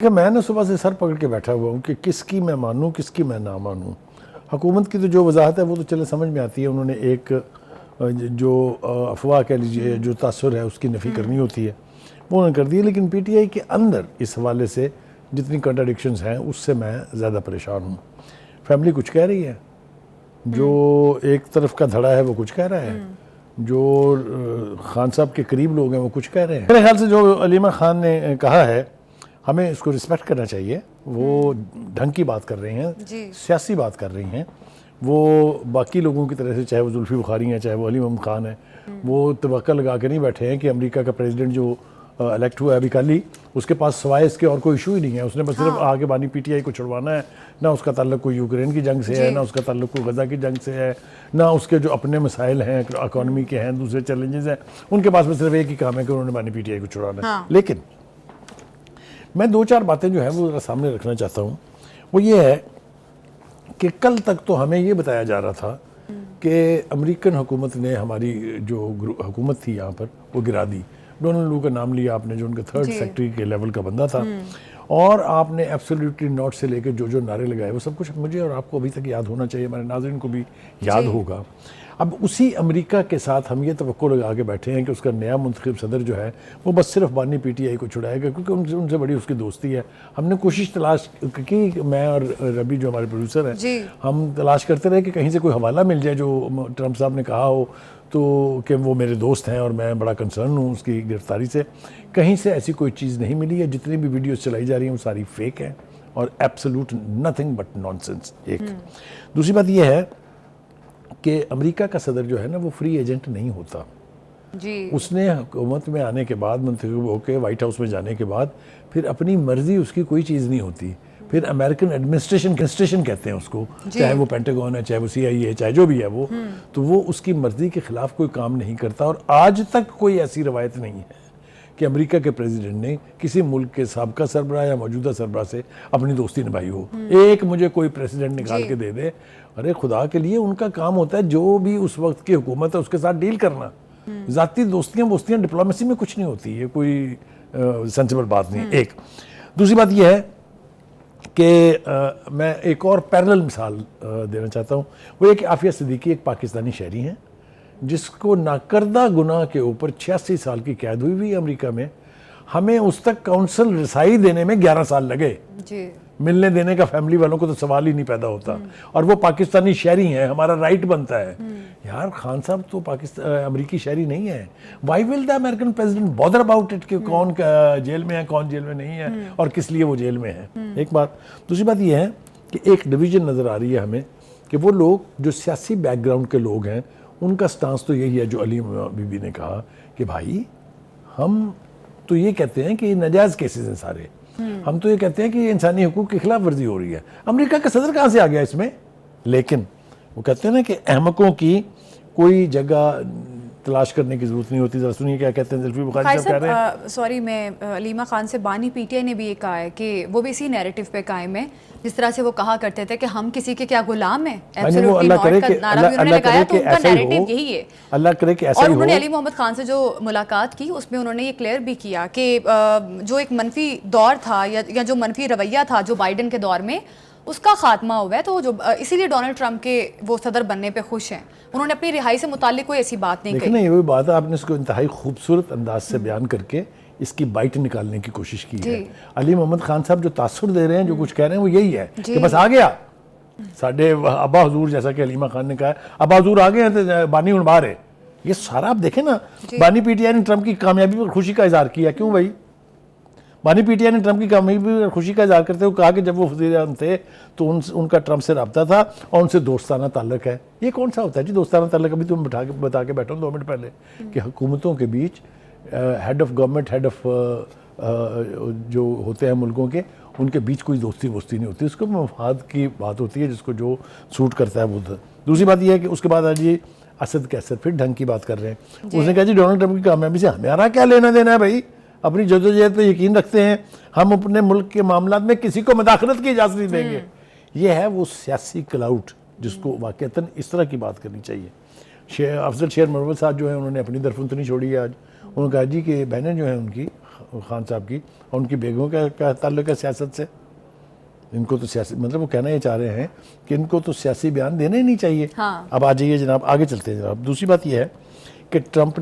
کہ میں نے صبح سے سر پکڑ کے بیٹھا ہوا ہوں کہ کس کی میں مانوں کس کی میں نہ مانوں. حکومت کی تو جو وضاحت ہے وہ تو چلے سمجھ میں آتی ہے. انہوں نے ایک جو افواہ کہہ لیجیے جو تاثر ہے اس کی نفی کرنی ہوتی ہے وہ انہوں نے کر دی ہے. لیکن پی ٹی آئی کے اندر اس حوالے سے جتنی کنٹراڈکشنز ہیں اس سے میں زیادہ پریشان ہوں. فیملی کچھ کہہ رہی ہے, جو ایک طرف کا دھڑا ہے وہ کچھ کہہ رہا ہے, جو خان صاحب کے قریب لوگ ہیں وہ کچھ کہہ رہے ہیں. میرے خیال سے جو علیمہ خان نے کہا ہے ہمیں اس کو رسپیکٹ کرنا چاہیے. وہ ڈھنگ کی بات کر رہی ہیں, سیاسی بات کر رہی ہیں. وہ باقی لوگوں کی طرح سے, چاہے وہ زلفی بخاری ہیں چاہے وہ علی محمد خان ہیں, وہ توقع لگا کے نہیں بیٹھے ہیں کہ امریکہ کا پریزیڈنٹ جو الیکٹ ہوا ہے ابھی کل ہی, اس کے پاس سوائے اس کے اور کوئی ایشو ہی نہیں ہے. اس نے بس صرف آگے بانی پی ٹی آئی کو چھڑوانا ہے. نہ اس کا تعلق کوئی یوکرین کی جنگ سے ہے, نہ اس کا تعلق کوئی غزہ کی جنگ سے ہے, نہ اس کے جو اپنے مسائل ہیں اکانومی کے ہیں, دوسرے چیلنجز ہیں, ان کے پاس بس صرف ایک ہی کام ہے کہ انہوں نے بانی پی ٹی آئی کو چھڑوانا ہے. لیکن میں دو چار باتیں جو ہیں وہ ذرا سامنے رکھنا چاہتا ہوں. وہ یہ ہے کہ کل تک تو ہمیں یہ بتایا جا رہا تھا کہ امریکن حکومت نے ہماری جو حکومت تھی یہاں پر وہ گرا دی. ڈونلڈ لو کا نام لیا آپ نے, جو ان کا تھرڈ سیکٹری کے لیول کا بندہ تھا, اور آپ نے ایبسلیوٹلی ناٹ سے لے کے جو نعرے لگائے وہ سب کچھ مجھے اور آپ کو ابھی تک یاد ہونا چاہیے, ہمارے ناظرین کو بھی یاد ہوگا. اب اسی امریکہ کے ساتھ ہم یہ توقع لگا کے بیٹھے ہیں کہ اس کا نیا منتخب صدر جو ہے وہ بس صرف بانی پی ٹی آئی کو چھڑائے گا, کیونکہ ان سے بڑی اس کی دوستی ہے. ہم نے کوشش تلاش کی, میں اور ربی جو ہمارے پروڈیوسر ہیں, ہم تلاش کرتے رہے کہ کہیں سے کوئی حوالہ مل جائے جو ٹرمپ صاحب نے کہا ہو تو کہ وہ میرے دوست ہیں اور میں بڑا کنسرن ہوں اس کی گرفتاری سے. کہیں سے ایسی کوئی چیز نہیں ملی ہے. جتنی بھی ویڈیوز چلائی جا رہی ہیں وہ ساری فیک ہیں اور absolute nothing but naan sense. ایک دوسری بات یہ ہے کہ امریکہ کا صدر جو ہے نا وہ فری ایجنٹ نہیں ہوتا. اس نے حکومت میں آنے کے بعد, منتخب ہو کے وائٹ ہاؤس میں جانے کے بعد, پھر اپنی مرضی اس کی کوئی چیز نہیں ہوتی. پھر امریکن ایڈمنسٹریشن کہتے ہیں اس کو, چاہے وہ پینٹاگون ہے, چاہے وہ سی آئی اے, چاہے جو بھی ہے وہ, تو وہ اس کی مرضی کے خلاف کوئی کام نہیں کرتا. اور آج تک کوئی ایسی روایت نہیں ہے کہ امریکہ کے پریزیڈنٹ نے کسی ملک کے سابقہ سربراہ یا موجودہ سربراہ سے اپنی دوستی نبھائی ہو. ایک مجھے کوئی پریزیڈنٹ نکال کے دے دے. ارے خدا کے لیے, ان کا کام ہوتا ہے جو بھی اس وقت کی حکومت ہے اس کے ساتھ ڈیل کرنا. ذاتی دوستیاں ڈپلومیسی میں کچھ نہیں ہوتی, یہ کوئی سینسیبل بات نہیں. ایک دوسری بات یہ ہے کہ میں ایک اور پیرلل مثال دینا چاہتا ہوں. وہ یہ کہ عافیہ صدیقی ایک پاکستانی شہری ہیں جس کو ناکردہ گناہ کے اوپر 86 سال کی قید ہوئی امریکہ میں. ہمیں اس تک کاؤنسل رسائی دینے میں 11 سال لگے. ملنے دینے کا فیملی والوں کو تو سوال ہی نہیں پیدا ہوتا, اور وہ پاکستانی شہری ہیں. ہمارا رائٹ بنتا ہے یار, خان صاحب تو امریکی شہری نہیں ہے. Why will the American president bother about it کہ کون جیل میں ہے کون جیل میں نہیں ہے اور کس لیے وہ جیل میں ہے. ایک بات. دوسری بات یہ ہے کہ ایک ڈویژن نظر آ رہی ہے ہمیں کہ وہ لوگ جو سیاسی بیک گراؤنڈ کے لوگ ہیں ان کا سٹانس تو یہی ہے جو علی بی بی نے کہا کہ بھائی ہم تو یہ کہتے ہیں کہ یہ ناجائز کیسز ہیں سارے, ہم تو یہ کہتے ہیں کہ یہ انسانی حقوق کی خلاف ورزی ہو رہی ہے. امریکہ کا صدر کہاں سے آ گیا اس میں؟ لیکن وہ کہتے ہیں نا کہ احمقوں کی کوئی جگہ تلاش کرنے کی ضرورت نہیں ہوتی. ذرا سنیے کیا کہتے ہیں زلفی بخاری صاحب کہہ رہے ہیں. سوری, میں علیمہ خان سے بانی پی ٹی آئی نے بھی یہ کہا ہے کہ وہ بھی اسی نیریٹو پہ قائم ہے جس طرح سے وہ کہا کرتے تھے کہ ہم کسی کے کیا غلام ہیں. اللہ کرے کہ ایسا ہی ہو, اللہ کرے کہ ایسا ہی ہو. اور انہوں نے علی محمد خان سے جو ملاقات کی اس میں انہوں نے یہ کلیئر بھی کیا کہ جو ایک منفی دور تھا یا جو منفی رویہ تھا جو بائیڈن کے دور میں, اس کا خاتمہ ہوا ہے. تو جو اسی لیے ڈونلڈ ٹرمپ کے وہ صدر بننے پہ خوش ہیں. انہوں نے اپنی رہائی سے متعلق کوئی ایسی بات نہیں کہی. لیکن یہ وہی بات ہے, آپ نے اس کو انتہائی خوبصورت انداز سے بیان کر کے اس کی بائٹ نکالنے کی کوشش کی ہے. علی محمد خان صاحب جو تاثر دے رہے ہیں, جو کچھ کہہ رہے ہیں, وہ یہی ہے کہ بس آ گیا ساڈے ابا حضور, جیسا کہ علیمہ خان نے کہا ابا حضور آ گئے ہیں تو بانی ہن باہر ہے. یہ سارا آپ دیکھیں نا, بانی پی ٹی آئی نے ٹرمپ کی کامیابی پر خوشی کا اظہار کیا. کیوں بھائی؟ بانی پی ٹی آئی نے ٹرمپ کی کامیابی پر خوشی کا اظہار کرتے ہوئے کہا کہ جب وہ وزیر اعظم تھے تو ان کا ٹرمپ سے رابطہ تھا اور ان سے دوستانہ تعلق ہے. یہ کون سا ہوتا ہے جی دوستانہ تعلق؟ ابھی تم بتا کے بیٹھو 2 منٹ پہلے کہ حکومتوں کے بیچ head of government, head of جو ہوتے ہیں ملکوں کے, ان کے بیچ کوئی دوستی نہیں ہوتی. اس کو مفاد کی بات ہوتی ہے, جس کو جو سوٹ کرتا ہے وہ. دوسری بات یہ ہے کہ اس کے بعد آج اسد کے اسد پھر ڈھنگ کی بات کر رہے ہیں. اس نے کہا جی ڈونلڈ ٹرمپ کی کامیابی سے ہمارا کیا لینا دینا ہے بھائی, اپنی جدوجہد پہ یقین رکھتے ہیں, ہم اپنے ملک کے معاملات میں کسی کو مداخلت کی اجازت نہیں دیں گے. یہ ہے وہ سیاسی کلاؤٹ جس کو واقعتاً اس طرح کی بات کرنی چاہیے. افضل شیر مرول صاحب جو ہیں انہوں نے اپنی درفن تو نہیں چھوڑی ہے. آج انہوں نے کہا جی کہ بہنیں جو ہیں ان کی خان صاحب کی اور ان کی بیگموں کا کیا تعلق ہے سیاست سے؟ ان کو تو سیاسی مطلب وہ کہنا یہ چاہ رہے ہیں کہ ان کو تو سیاسی بیان دینا ہی نہیں چاہیے. اب آ جائیے جناب, آگے چلتے ہیں جناب. دوسری بات یہ ہے کہ ٹرمپ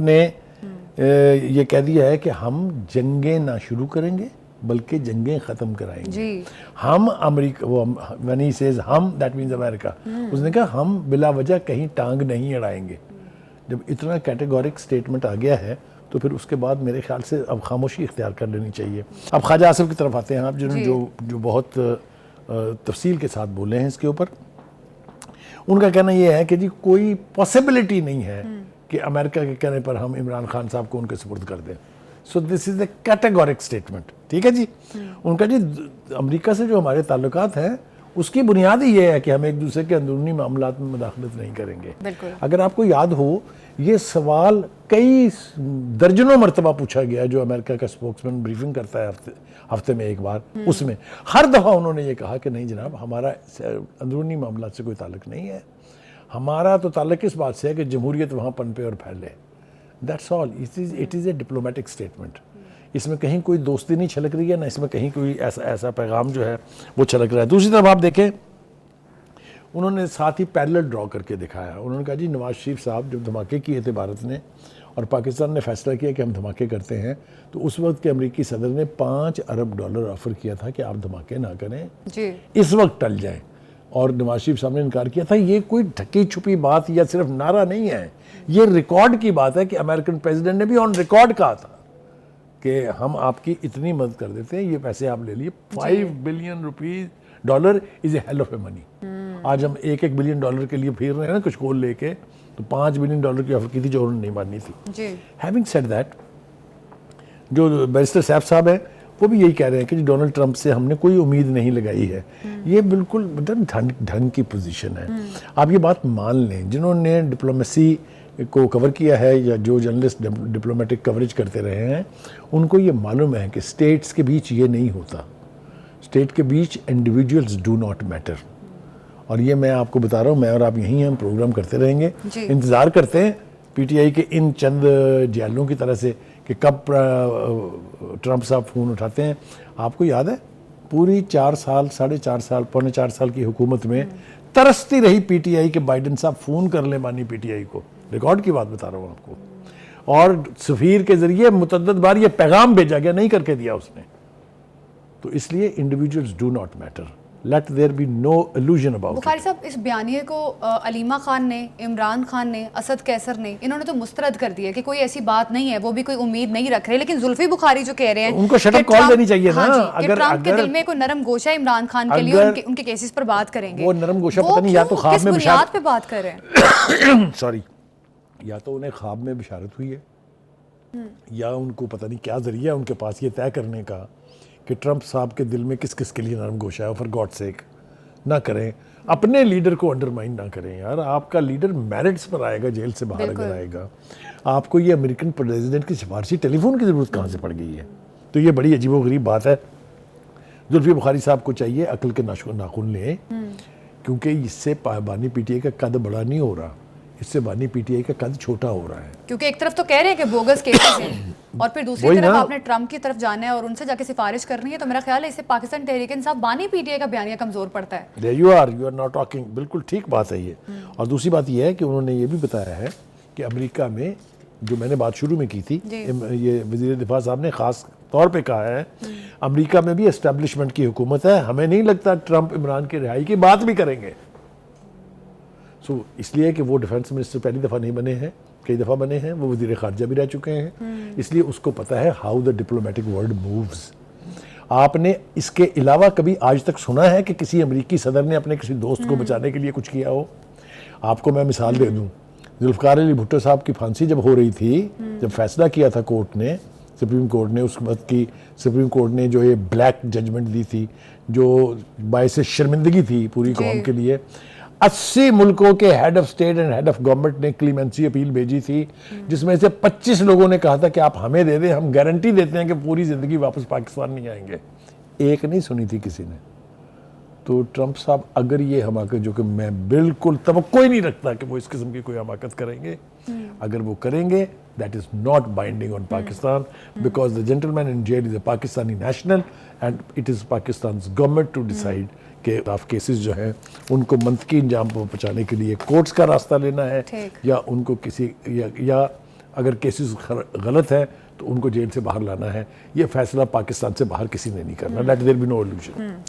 نے یہ کہہ دیا ہے کہ ہم جنگیں نہ شروع کریں گے بلکہ جنگیں ختم کرائیں گے. ہم امریکہ, وہ when he says ہم, that means امریکہ, اس نے کہا ہم بلا وجہ کہیں ٹانگ نہیں اڑائیں گے. جب اتنا کیٹیگورک سٹیٹمنٹ آ گیا ہے تو پھر اس کے بعد میرے خیال سے اب خاموشی اختیار کر لینی چاہیے. اب خواجہ آصف کی طرف آتے ہیں آپ, جنہوں جو بہت تفصیل کے ساتھ بولے ہیں اس کے اوپر. ان کا کہنا یہ ہے کہ جی کوئی پاسبلٹی نہیں ہے کہ امریکہ کے کہنے پر ہم عمران خان صاحب کو ان کے سپرد کر دیں. سو دس از اے کیٹیگورک سٹیٹمنٹ. ٹھیک ہے جی. ان کا جی امریکہ سے جو ہمارے تعلقات ہیں اس کی بنیاد ہی یہ ہے کہ ہم ایک دوسرے کے اندرونی معاملات میں مداخلت نہیں کریں گے. اگر آپ کو یاد ہو یہ سوال کئی درجنوں مرتبہ پوچھا گیا جو امریکہ کا اسپوکسمین بریفنگ کرتا ہے ہفتے میں ایک بار, اس میں ہر دفعہ انہوں نے یہ کہا کہ نہیں جناب ہمارا اندرونی معاملات سے کوئی تعلق نہیں ہے, ہمارا تو تعلق اس بات سے ہے کہ جمہوریت وہاں پنپے اور پھیلے. That's all. It is a diplomatic statement. اس میں کہیں کوئی دوستی نہیں چھلک رہی ہے, نہ اس میں کہیں کوئی ایسا پیغام جو ہے وہ چھلک رہا ہے. دوسری طرف آپ دیکھیں انہوں نے ساتھ ہی پیرلل ڈرا کر کے دکھایا. انہوں نے کہا جی نواز شریف صاحب جب دھماکے کیے تھے بھارت نے اور پاکستان نے فیصلہ کیا کہ ہم دھماکے کرتے ہیں, تو اس وقت کے امریکی صدر نے $5 ارب آفر کیا تھا کہ آپ دھماکے نہ کریں, اس وقت ٹل جائیں. اور نواز شریف صاحب نے انکار کیا تھا. یہ کوئی ڈھکی چھپی بات یا صرف نعرہ نہیں ہے, یہ ریکارڈ کی بات ہے کہ امریکن پریزیڈنٹ نے بھی آن ریکارڈ کہا تھا کہ ہم آپ کی اتنی مدد کر دیتے ہیں, یہ پیسے آپ لے لیے. $5 billion is a hell of a money. آج ہم $1 بلین کے لیے پھیر رہے ہیں نا کچھ کول لے کے, تو $5 بلین کی آفر کی تھی جو انہوں نے نہیں ماننی تھی. ہیونگ سیڈ دیٹ, جو بیرسٹر سیف صاحب ہیں وہ بھی یہی کہہ رہے ہیں کہ ڈونلڈ ٹرمپ سے ہم نے کوئی امید نہیں لگائی ہے. یہ بالکل ڈھنگ کی پوزیشن ہے. آپ یہ بات مان لیں, جنہوں نے ڈپلومیسی کو کور کیا ہے یا جو جرنلسٹ ڈپلومیٹک کوریج کرتے رہے ہیں ان کو یہ معلوم ہے کہ اسٹیٹس کے بیچ یہ نہیں ہوتا. اسٹیٹ کے بیچ انڈیویجولز ڈو ناٹ میٹر. اور یہ میں آپ کو بتا رہا ہوں, میں اور آپ یہیں ہم پروگرام کرتے رہیں گے, انتظار کرتے ہیں پی ٹی آئی کے ان چند جیلوں کی طرح سے کہ کب ٹرمپ صاحب فون اٹھاتے ہیں. آپ کو یاد ہے پوری 4 سال 4.5 سال پونے 4 سال کی حکومت میں ترستی رہی پی ٹی آئی کہ بائیڈن صاحب فون کر لیں مانی پی ٹی آئی کو. ریکارڈ کی بات بتا رہا ہوں آپ کو. اور سفیر کے ذریعے متعدد بار یہ پیغام بھیجا گیا, نہیں کر کے دیا اس نے. تو اس لیے individuals do not matter. Let there be no illusion about it. بخاری صاحب اس بیانیے کو علیمہ خان نے, عمران خان نے, اسد قیصر نے, انہوں نے تو مسترد کر دیا کہ کوئی ایسی بات نہیں ہے, وہ بھی کوئی امید نہیں رکھ رہے. لیکن زلفی بخاری جو کہہ رہے ہیں ان کو شٹ اپ کال دینی چاہیے نا. اگر ٹرمپ کے دل میں کوئی نرم گوشہ عمران خان کے لیے ان کے کیسز پر بات کریں گے, وہ نرم گوشہ پتہ نہیں یا تو خواب میں بنیاد پہ بات کر رہے ہیں سوری, یا تو انہیں خواب میں بشارت ہوئی ہے یا ان کو پتہ نہیں کیا ذریعہ ان کے پاس یہ طے کرنے کا کہ ٹرمپ صاحب کے دل میں کس کس کے لیے نرم گوشہ ہے. فار گاڈ سیک نہ کریں, اپنے لیڈر کو انڈرمائن نہ کریں یار. آپ کا لیڈر میرٹس پر آئے گا, جیل سے باہر اگر آئے گا. آپ کو یہ امریکن پریزیڈنٹ کی سفارشی ٹیلی فون کی ضرورت کہاں سے پڑ گئی ہے؟ تو یہ بڑی عجیب و غریب بات ہے. زلفی بخاری صاحب کو چاہیے عقل کے ناخن لیں, کیونکہ اس سے بانی پی ٹی آئی کا قد بڑا نہیں ہو رہا, اس سے بانی پی ٹی آئی کا قد چھوٹا ہو رہا ہے. کیونکہ ایک طرف تو کہہ رہے ہیں کہ بوگس کیسز ہیں اور پھر دوسری طرف آپ نے ٹرمپ کی طرف جانا ہے اور ان سے جا کے سفارش کرنی ہے, تو میرا خیال ہے اس سے پاکستان تحریک انصاف بانی پی ٹی آئی کا بیانیہ کمزور پڑتا ہے. یو آر ناٹ ٹاکنگ, بالکل ٹھیک بات ہے یہ. اور دوسری بات یہ ہے کہ انہوں نے یہ بھی بتایا ہے کہ امریکہ میں جو میں نے بات شروع میں کی تھی, یہ وزیر دفاع صاحب نے خاص طور پہ کہا ہے امریکہ میں بھی اسٹیبلشمنٹ کی حکومت ہے, ہمیں نہیں لگتا ٹرمپ عمران کی رہائی کی بات بھی کریں گے. سو اس لیے کہ وہ ڈیفنس منسٹر پہلی دفعہ نہیں بنے ہیں, کئی دفعہ بنے ہیں, وہ وزیر خارجہ بھی رہ چکے ہیں, اس لیے اس کو پتہ ہے how the diplomatic world moves. آپ نے اس کے علاوہ کبھی آج تک سنا ہے کہ کسی امریکی صدر نے اپنے کسی دوست کو بچانے کے لیے کچھ کیا ہو؟ آپ کو میں مثال دے دوں, ذوالفقار علی بھٹو صاحب کی پھانسی جب ہو رہی تھی, جب فیصلہ کیا تھا کورٹ نے, سپریم کورٹ نے, اس وقت کی سپریم کورٹ نے جو یہ بلیک ججمنٹ دی تھی جو باعث شرمندگی تھی پوری قوم کے لیے, 80 ملکوں کے head of state and head of government نے کلیمنسی اپیل بھیجی تھی, جس میں سے 25 لوگوں نے کہا تھا کہ آپ ہمیں دے دیں, ہم گارنٹی دیتے ہیں کہ پوری زندگی واپس پاکستان نہیں آئیں گے. ایک نہیں سنی تھی کسی نے. تو ٹرمپ صاحب اگر یہ حماقت، جو کہ میں بالکل توقع ہی نہیں رکھتا کہ وہ اس قسم کی کوئی حماقت کریں گے، اگر وہ کریں گے that is not binding on Pakistan, because the gentleman in jail is a Pakistani national and it is Pakistan's government to decide کہ آپ کیسز جو ہیں ان کو منطقی انجام پر پہنچانے کے لیے کورٹس کا راستہ لینا ہے، یا ان کو کسی یا اگر کیسز غلط ہے تو ان کو جیل سے باہر لانا ہے. یہ فیصلہ پاکستان سے باہر کسی نے نہیں کرنا. Let there be no illusion.